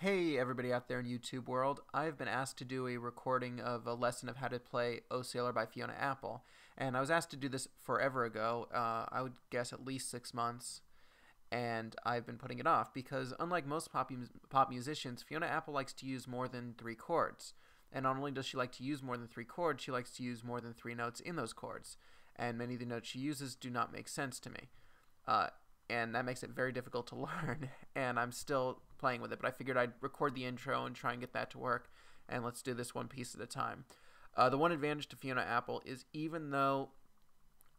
Hey everybody out there in YouTube world, I've been asked to do a recording of a lesson of how to play O Sailor by Fiona Apple, and I was asked to do this forever ago, I would guess at least 6 months, and I've been putting it off because unlike most pop musicians, Fiona Apple likes to use more than 3 chords. And not only does she like to use more than 3 chords, she likes to use more than 3 notes in those chords, and many of the notes she uses do not make sense to me. And that makes it very difficult to learn, and I'm still playing with it, but I figured I'd record the intro and try and get that to work, and let's do this one piece at a time. The one advantage to Fiona Apple is even though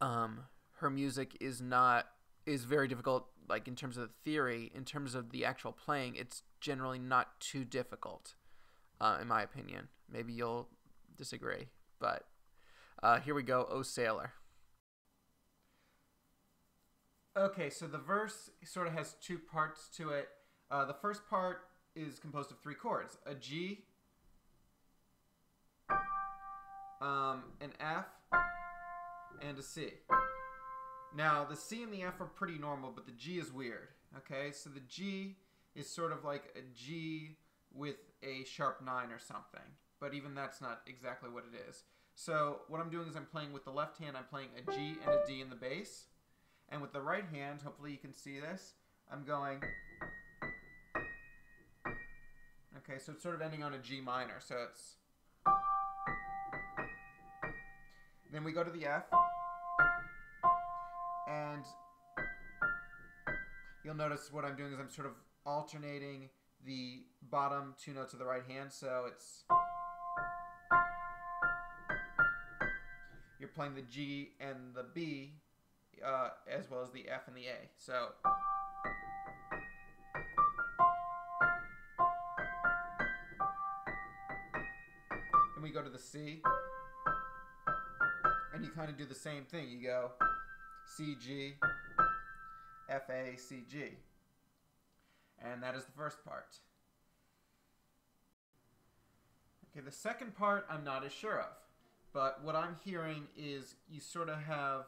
her music is very difficult, like in terms of the theory, in terms of the actual playing, it's generally not too difficult, in my opinion. Maybe you'll disagree, but here we go, O Sailor. Okay, so the verse sort of has 2 parts to it. The first part is composed of 3 chords: a G, an F, and a C. Now, the C and the F are pretty normal, but the G is weird. Okay, so the G is sort of like a G with a sharp 9 or something, but even that's not exactly what it is. So what I'm doing is I'm playing with the left hand, I'm playing a G and a D in the bass. And with the right hand, hopefully you can see this, I'm going... Okay, so it's sort of ending on a G minor, so it's... Then we go to the F, and you'll notice what I'm doing is I'm sort of alternating the bottom 2 notes of the right hand, so it's... You're playing the G and the B, as well as the F and the A. So then we go to the C, and you kind of do the same thing. You go C, G, F, A, C, G. And that is the first part. Okay, the second part I'm not as sure of. But what I'm hearing is you sort of have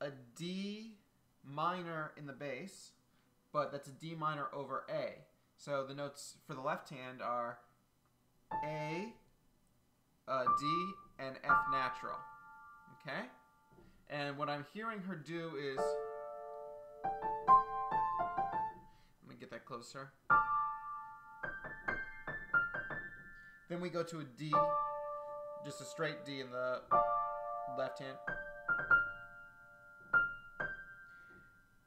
a D minor in the bass, but that's a D minor over A. So the notes for the left hand are A, D, and F natural. Okay? And what I'm hearing her do is... Let me get that closer. Then we go to a D, just a straight D in the left hand.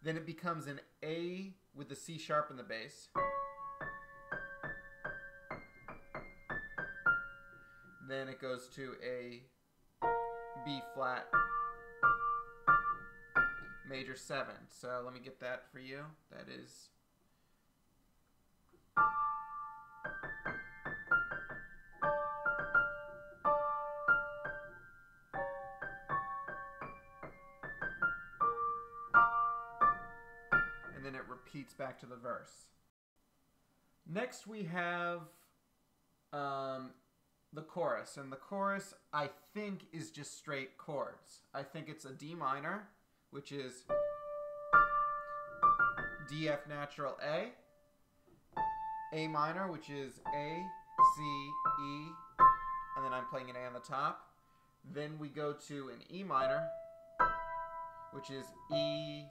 Then it becomes an A with the C sharp in the bass. Then it goes to a B flat major 7. So let me get that for you. That is... And then it repeats back to the verse. Next we have the chorus, and the chorus I think is just straight chords. I think it's a D minor, which is D, F natural, A minor, which is A, C, E, and then I'm playing an A on the top. Then we go to an E minor, which is E,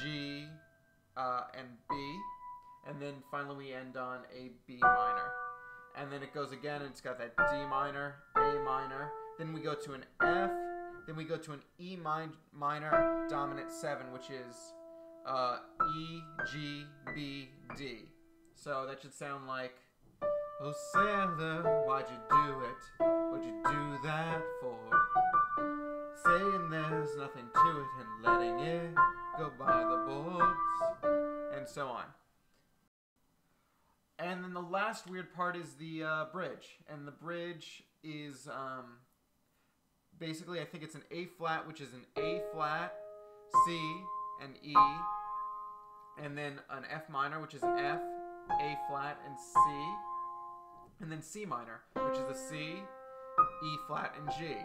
G, and B, and then finally we end on a B minor. And then it goes again, and it's got that D minor, A minor, then we go to an F, then we go to an E minor dominant 7, which is E, G, B, D. So that should sound like, "Oh sailor, why'd you do it? What'd you do that for? Saying there's nothing to it and letting it go by the boards," and so on. And then the last weird part is the bridge. And the bridge is basically, I think it's an A flat, which is an A flat, C, and E. And then an F minor, which is an F, A flat, and C. And then C minor, which is the C, E flat, and G.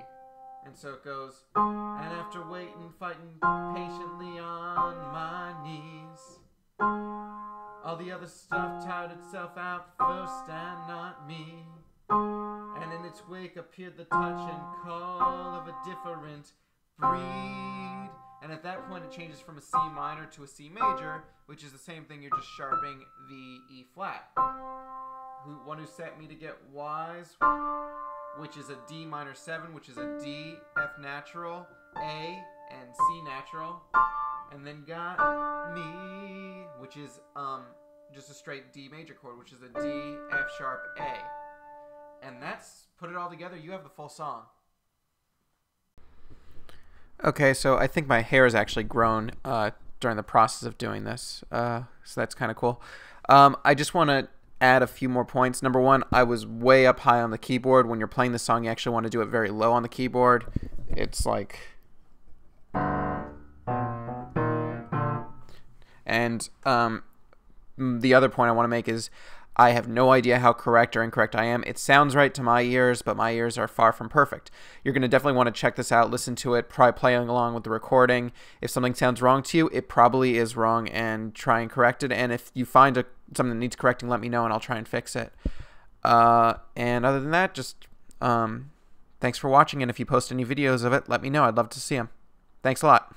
And so it goes, and after waiting, fighting patiently on my knees, All the other stuff tired itself out first and not me. And in its wake appeared the touch and call of a different breed. And at that point it changes from a C minor to a C major, which is the same thing, you're just sharpening the E flat. One who set me to get wise, which is a D minor 7, which is a D, F natural, A, and C natural. And then got me, which is just a straight D major chord, which is a D, F sharp, A. And that's, put it all together, you have the full song. Okay, so I think my hair has actually grown during the process of doing this, so that's kind of cool. I just want to add a few more points. Number one, I was way up high on the keyboard. When you're playing the song, you actually want to do it very low on the keyboard. It's like... And the other point I want to make is I have no idea how correct or incorrect I am. It sounds right to my ears, but my ears are far from perfect. You're going to definitely want to check this out, listen to it, probably playing along with the recording. If something sounds wrong to you, it probably is wrong, and try and correct it. And if you find something that needs correcting, let me know and I'll try and fix it. And other than that, just thanks for watching, and if you post any videos of it, let me know. I'd love to see them. Thanks a lot.